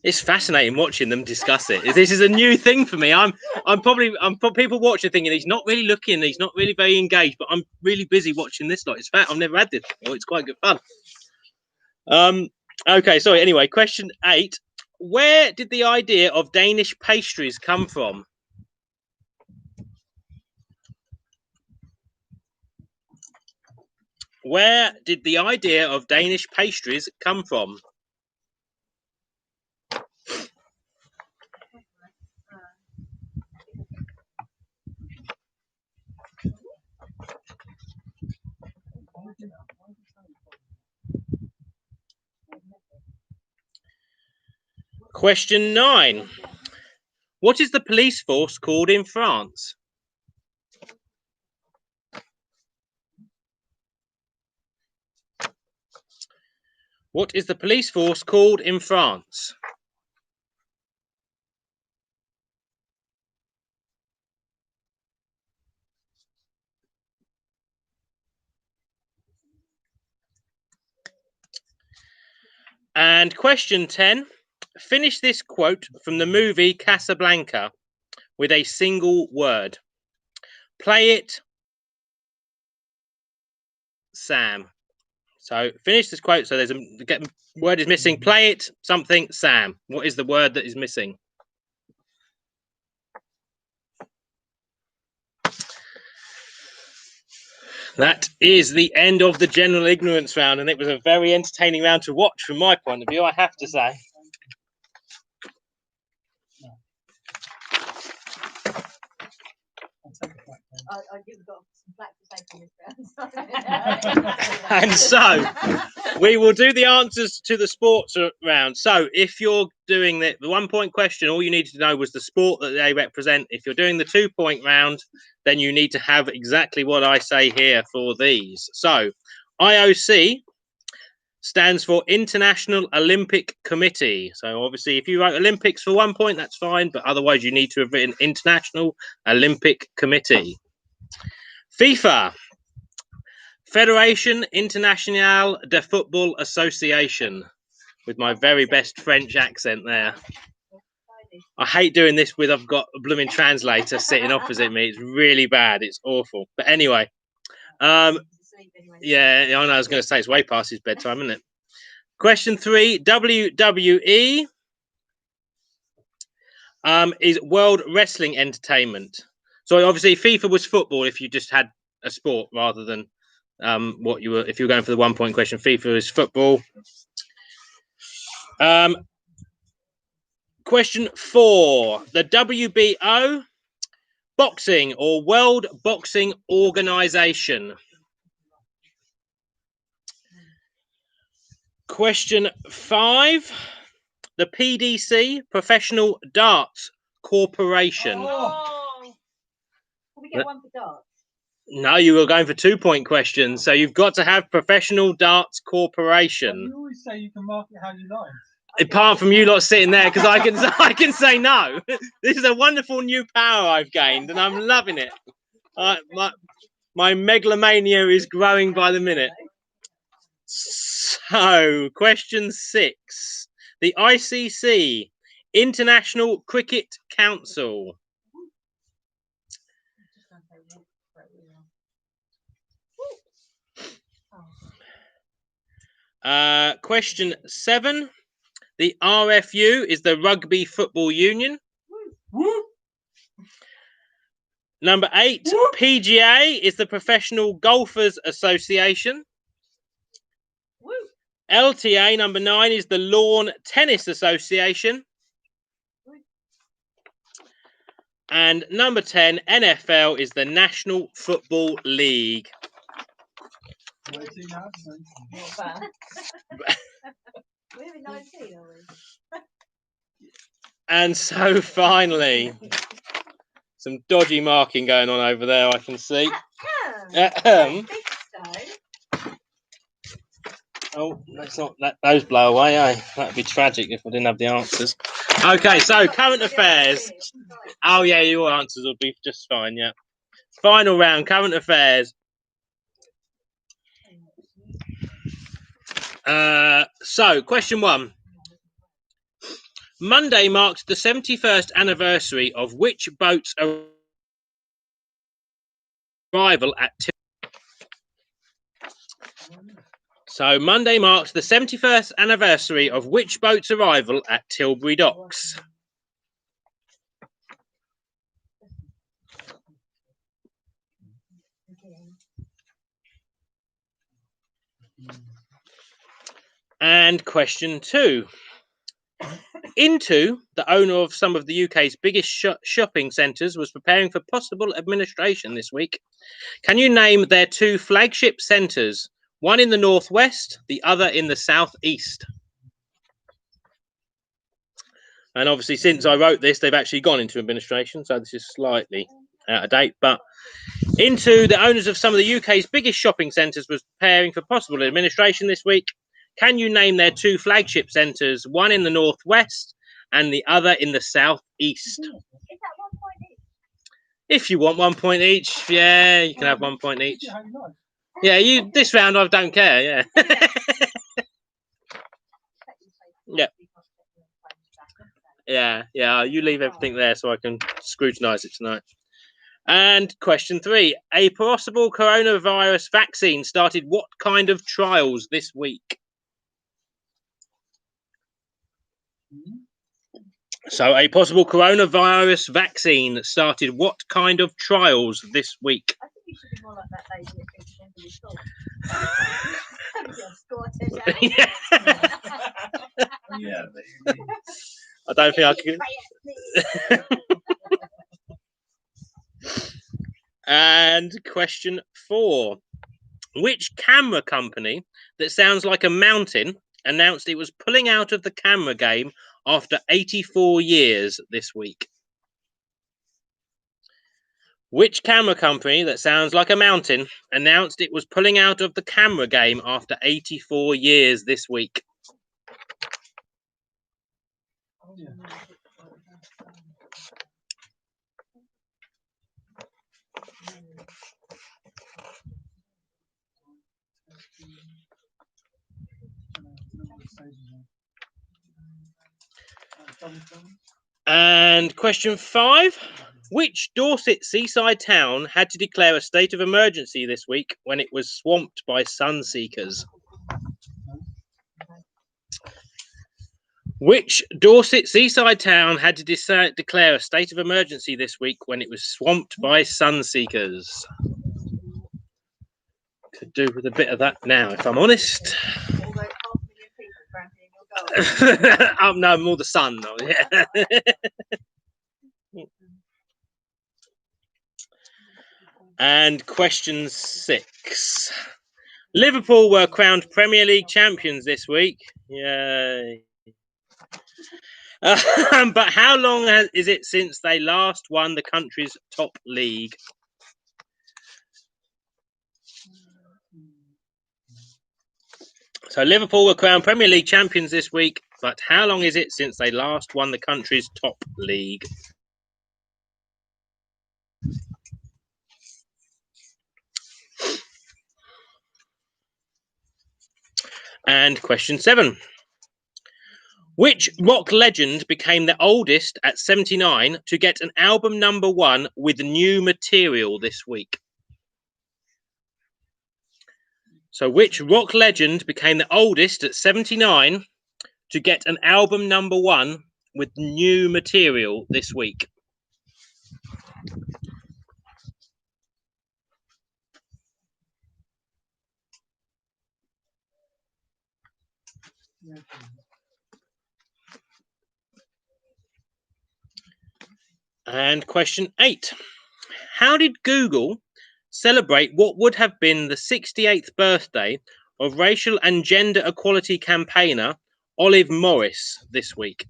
It's fascinating watching them discuss it. This is a new thing for me. I'm people watching thinking he's not really looking, he's not really very engaged, but I'm really busy watching this lot. It's fact, I've never had this before. It's quite good fun. Okay, sorry. Anyway, question 8. Where did the idea of Danish pastries come from? Where did the idea of Danish pastries come from? Question 9. What is the police force called in France? What is the police force called in France? And question 10. Finish this quote from the movie Casablanca with a single word. Play it, Sam. So finish this quote. So there's a word is missing. Play it, something, Sam. What is the word that is missing? That is the end of the general ignorance round, and it was a very entertaining round to watch from my point of view, I have to say. And so we will do the answers to the sports round. So if you're doing the 1 point question, all you needed to know was the sport that they represent. If you're doing the 2 point round, then you need to have exactly what I say here for these. So IOC stands for International Olympic Committee. So obviously if you wrote Olympics for 1 point, that's fine, but otherwise you need to have written International Olympic Committee. FIFA, Fédération Internationale de Football Association, with my very best French accent there. I hate doing this with, I've got a blooming translator sitting opposite me. It's really bad. It's awful. But anyway, yeah, I know I was going to say it's way past his bedtime, isn't it? Question 3, WWE is World Wrestling Entertainment. So obviously FIFA was football if you just had a sport rather than what you were, if you were going for the 1 point question. FIFA is football. Question 4, the WBO, boxing or World Boxing Organization. Question 5, the PDC, Professional Darts Corporation. Oh. Can we get one for darts? No, you were going for 2 point questions, so you've got to have Professional Darts Corporation. You always say you can mark it how you like. Apart from you lot sitting there, because I can say no. This is a wonderful new power I've gained, and I'm loving it. My megalomania is growing by the minute. So, question 6. The ICC, International Cricket Council. Question 7. The RFU is the Rugby Football Union. Woo! Number 8, Woo! PGA is the Professional Golfers Association. Woo. LTA, number 9, is the Lawn Tennis Association. Woo. And number 10, NFL is the National Football League. We're in 19, are we? And so finally, some dodgy marking going on over there, I can see. Oh, let's not let those blow away, eh? That'd be tragic if I didn't have the answers. Okay, so current affairs. Oh yeah, your answers will be just fine, yeah. Final round, current affairs. So, question 1. Monday marked the 71st anniversary of which boat's arrival at So Monday marked the 71st anniversary of which boat's arrival at Tilbury Docks? And question 2. Into, the owner of some of the UK's biggest shopping centres, was preparing for possible administration this week. Can you name their 2 flagship centres? One in the northwest, the other in the southeast. And obviously, since I wrote this, they've actually gone into administration, so this is slightly out of date. But Into, the owners of some of the UK's biggest shopping centres, was preparing for possible administration this week. Can you name their 2 flagship centres, one in the northwest and the other in the southeast? Is that 1 point each? If you want 1 point each, yeah, you can have 1 point each. Yeah, you. This round, I don't care. Yeah. Yeah. You leave everything there so I can scrutinise it tonight. And question 3: a possible coronavirus vaccine started what kind of trials this week? So a possible coronavirus vaccine started what kind of trials this week? I think you should be more like that lady that thinks everybody's thought. Yeah. I don't think I can. And question 4: which camera company that sounds like a mountain announced it was pulling out of the camera game after 84 years this week? Which camera company that sounds like a mountain announced it was pulling out of the camera game after 84 years this week? And question 5: which Dorset seaside town had to declare a state of emergency this week when it was swamped by sun seekers? Which Dorset seaside town had to declare a state of emergency this week when it was swamped by sun seekers? Could do with a bit of that now, if I'm honest. Oh no, more the sun though. Yeah. And question 6: Liverpool were crowned Premier League champions this week. Yay. But how long is it since they last won the country's top league? So Liverpool were crowned Premier League champions this week, but how long is it since they last won the country's top league? And question 7: which rock legend became the oldest at 79 to get an album #1 with new material this week? So which rock legend became the oldest at 79 to get an album #1 with new material this week? And question 8: how did Google celebrate what would have been the 68th birthday of racial and gender equality campaigner Olive Morris this week?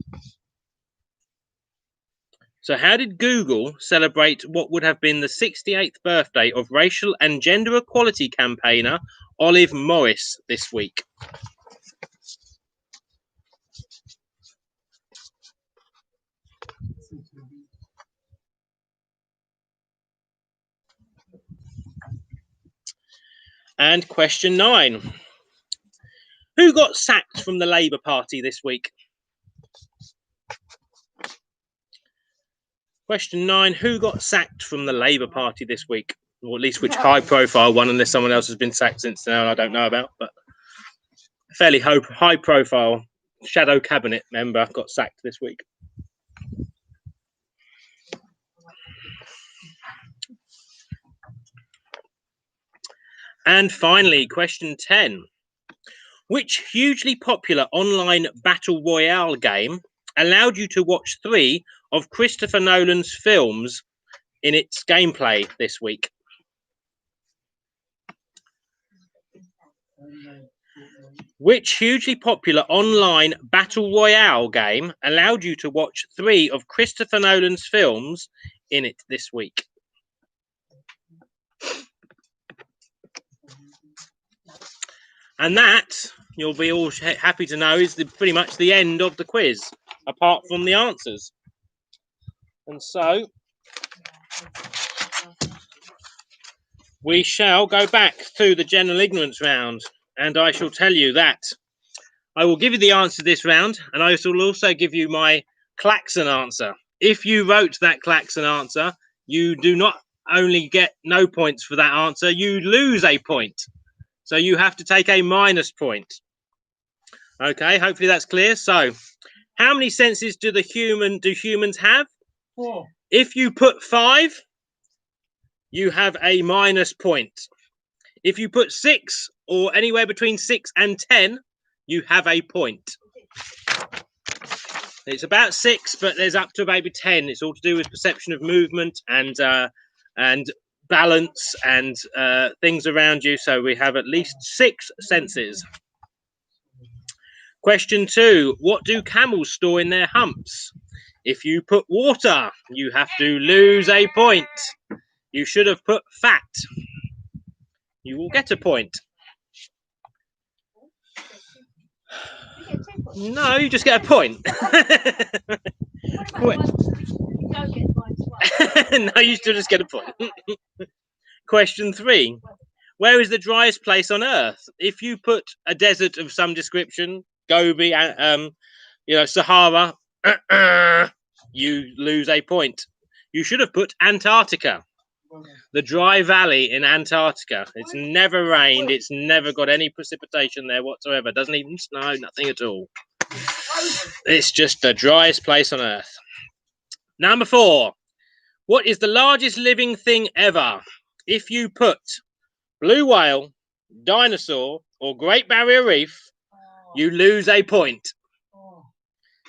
So how did Google celebrate what would have been the 68th birthday of racial and gender equality campaigner Olive Morris this week? And question 9: who got sacked from the Labour Party this week? Question 9. Who got sacked from the Labour Party this week? Or at least which high-profile one, unless someone else has been sacked since now, I don't know about. But a fairly high-profile shadow cabinet member got sacked this week. And finally, question 10. Which hugely popular online battle royale game allowed you to watch 3 of Christopher Nolan's films in its gameplay this week? Which hugely popular online battle royale game allowed you to watch 3 of Christopher Nolan's films in it this week? And that, you'll be all happy to know, is pretty much the end of the quiz, apart from the answers. And so, we shall go back to the general ignorance round, and I shall tell you that I will give you the answer to this round, and I shall also give you my klaxon answer. If you wrote that klaxon answer, you do not only get no points for that answer, you lose a point. So you have to take a minus point. Okay, hopefully that's clear. So, how many senses do humans have? 4. If you put 5, you have a minus point. If you put 6 or anywhere between 6 and 10, you have a point. It's about 6, but there's up to maybe 10. It's all to do with perception of movement and balance and things around you. So we have at least 6 senses. Question 2. What do camels store in their humps? If you put water, you have to lose a point. You should have put fat. You will get a point. No, you just get a point. No, you still just get a point. Question 3. Where is the driest place on Earth? If you put a desert of some description, Gobi, Sahara, you lose a point. You should have put Antarctica. The dry valley in Antarctica. It's never rained. It's never got any precipitation there whatsoever. It doesn't even snow, nothing at all. It's just the driest place on Earth. Number 4. What is the largest living thing ever? If you put blue whale, dinosaur, or Great Barrier Reef, you lose a point.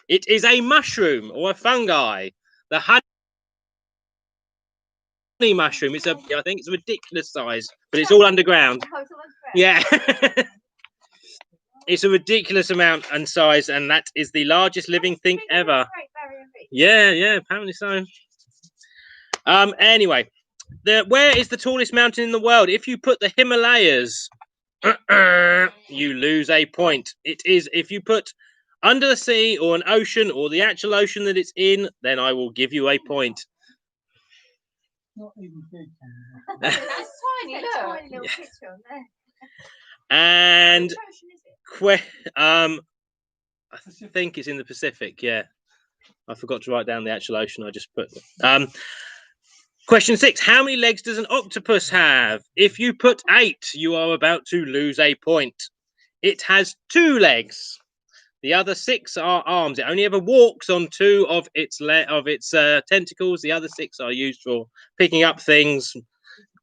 It is a mushroom or a fungi. The honey mushroom. I think it's a ridiculous size, but it's all underground. Yeah. It's a ridiculous amount and size, and that is the largest living thing ever. Yeah, apparently so. Anyway, where is the tallest mountain in the world? If you put the Himalayas, you lose a point. It is if you put under the sea or an ocean or the actual ocean that it's in, then I will give you a point. Not even big. That's tiny. Look. Tiny little picture on there. And I think it's in the Pacific. Yeah, I forgot to write down the actual ocean. I just put. Question 6. How many legs does an octopus have? If you put 8, you are about to lose a point. It has 2 legs. The other 6 are arms. It only ever walks on 2 of its tentacles. The other 6 are used for picking up things,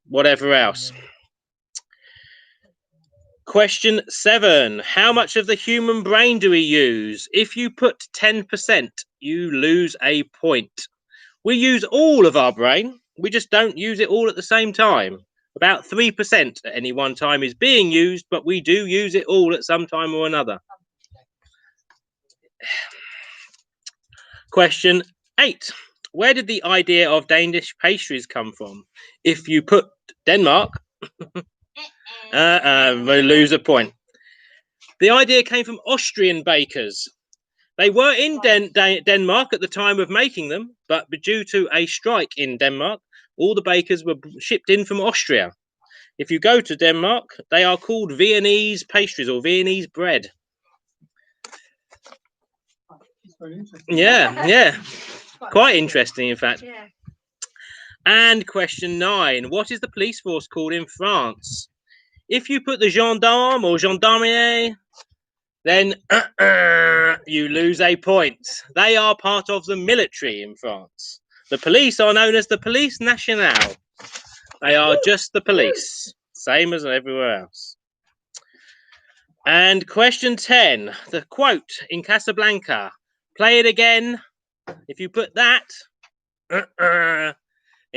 whatever else. Question 7. How much of the human brain do we use? If you put 10%, you lose a point. We use all of our brain. We just don't use it all at the same time. About 3% at any one time is being used, but we do use it all at some time or another. Question 8. Where did the idea of Danish pastries come from? If you put Denmark, we lose a point. The idea came from Austrian bakers. They were in Denmark at the time of making them, but due to a strike in Denmark, all the bakers were shipped in from Austria. If you go to Denmark, they are called Viennese pastries or Viennese bread. Very interesting. Yeah. Quite interesting, in fact. Yeah. And question 9. What is the police force called in France? If you put the gendarme or gendarmerie, then you lose a point. They are part of the military in France. The police are known as the Police Nationale. They are just the police, same as everywhere else. And question 10. The quote in Casablanca. Play it again. If you put that, it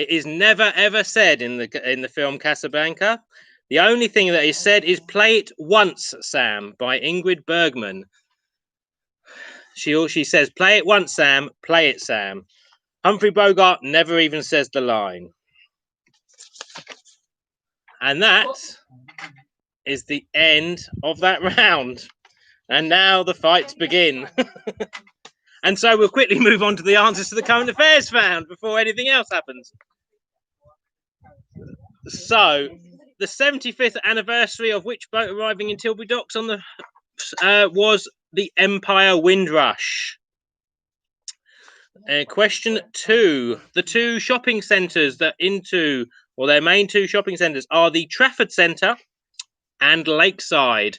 is never ever said in the film Casablanca. The only thing that is said is "Play it once, Sam" by Ingrid Bergman. She says, "Play it once, Sam. Play it, Sam." Humphrey Bogart never even says the line. And that is the end of that round. And now the fights begin. And so we'll quickly move on to the answers to the current affairs round before anything else happens. So, the 75th anniversary of which boat arriving in Tilbury Docks on the was the Empire Windrush. Question 2. The two shopping centres that their main two shopping centres are the Trafford Centre and Lakeside.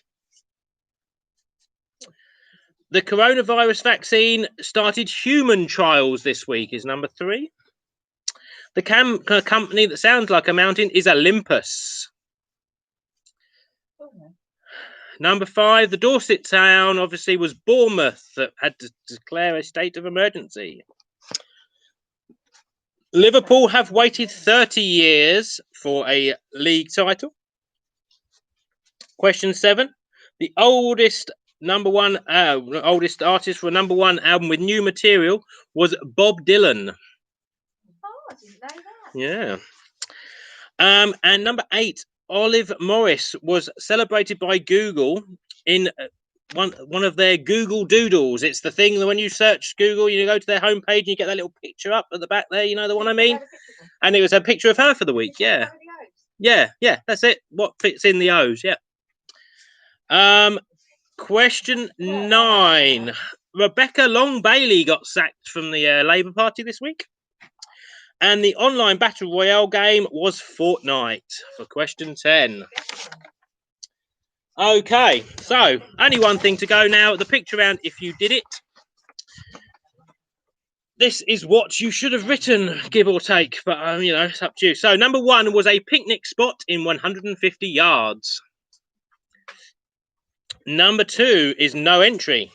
The coronavirus vaccine started human trials this week is number 3. The company that sounds like a mountain is Olympus. Number 5, the Dorset town obviously was Bournemouth that had to declare a state of emergency. Liverpool have waited 30 years for a league title. Question 7, the oldest artist for a number 1 album with new material was Bob Dylan. Oh, I didn't know that. Yeah. And number 8, Olive Morris was celebrated by Google in one of their Google Doodles. It's the thing that when you search Google, you go to their homepage and you get that little picture up at the back there. You know the one I mean? And it was a picture of her for the week. Yeah. Yeah, that's it. What fits in the O's? Yeah. Question 9. Rebecca Long Bailey got sacked from the Labour Party this week. And the online battle royale game was Fortnite for question 10. Okay, so only one thing to go now. The picture round, if you did it. This is what you should have written, give or take, but it's up to you. So number 1 was a picnic spot in 150 yards. Number 2 is no entry.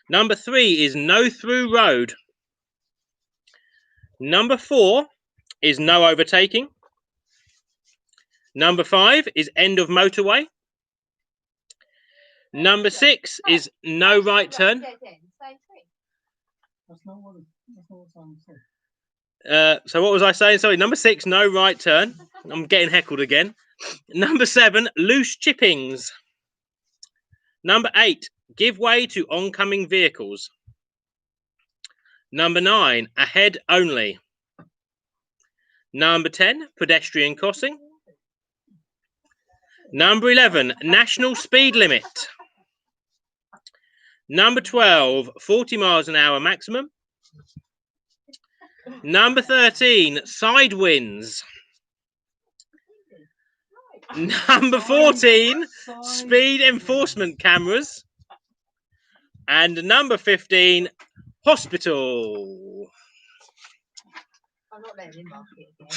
Number 3 is no through road. Number 4 is no overtaking. Number 5 is end of motorway. Number 6 is no right turn. So what was I saying? Sorry, number 6, no right turn. I'm getting heckled again. Number 7, loose chippings. Number 8, give way to oncoming vehicles. Number 9, ahead only. Number 10, pedestrian crossing. Number 11, national speed limit. Number 12, 40 miles an hour maximum. Number 13, side winds. Number 14, speed enforcement cameras. And number 15, hospital. I'm not letting him mark it again.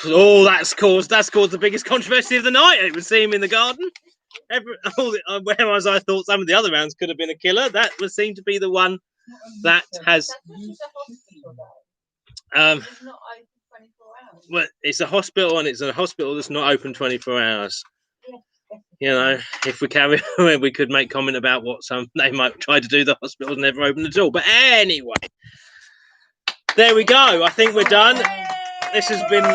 Oh, that's caused the biggest controversy of the night. It would seem in the garden. Whereas I thought some of the other rounds could have been a killer, that would seem to be the one that has. It's not open 24 hours. Well, it's a hospital, and it's a hospital that's not open 24 hours. If we carry, we could make comment about what they might try to do. The hospital's never open at all. But anyway, there we go. I think we're done. This has been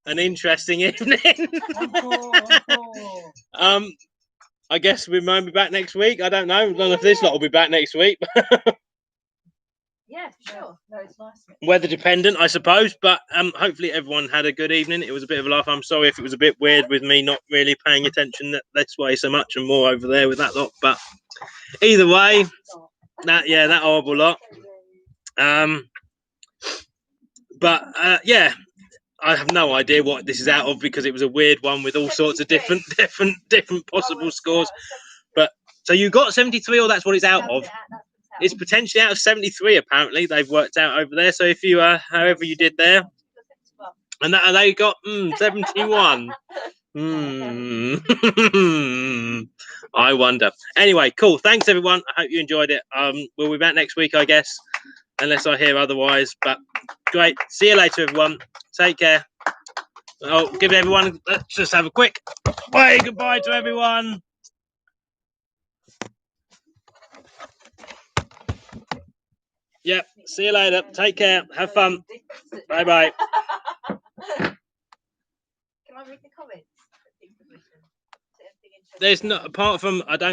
an interesting evening. I guess we might be back next week. I don't know. I don't know if this lot will be back next week. Yeah, for sure. No, it's nice. Weather dependent, I suppose. But hopefully everyone had a good evening. It was a bit of a laugh. I'm sorry if it was a bit weird with me not really paying attention this way so much and more over there with that lot. But either way, that horrible lot. But yeah, I have no idea what this is out of because it was a weird one with all sorts of different possible scores. But so you got 73, or that's what it's out of. It's potentially out of 73. Apparently, they've worked out over there. So if you however you did there, and they got 71. I wonder. Anyway, cool. Thanks everyone. I hope you enjoyed it. We'll be back next week, I guess, unless I hear otherwise. But great. See you later, everyone. Take care. Oh, give everyone. Let's just have a quick goodbye to everyone. Yep. See you later. Take care. Have fun. Bye bye. Can I read the comments? There's not, apart from I don't.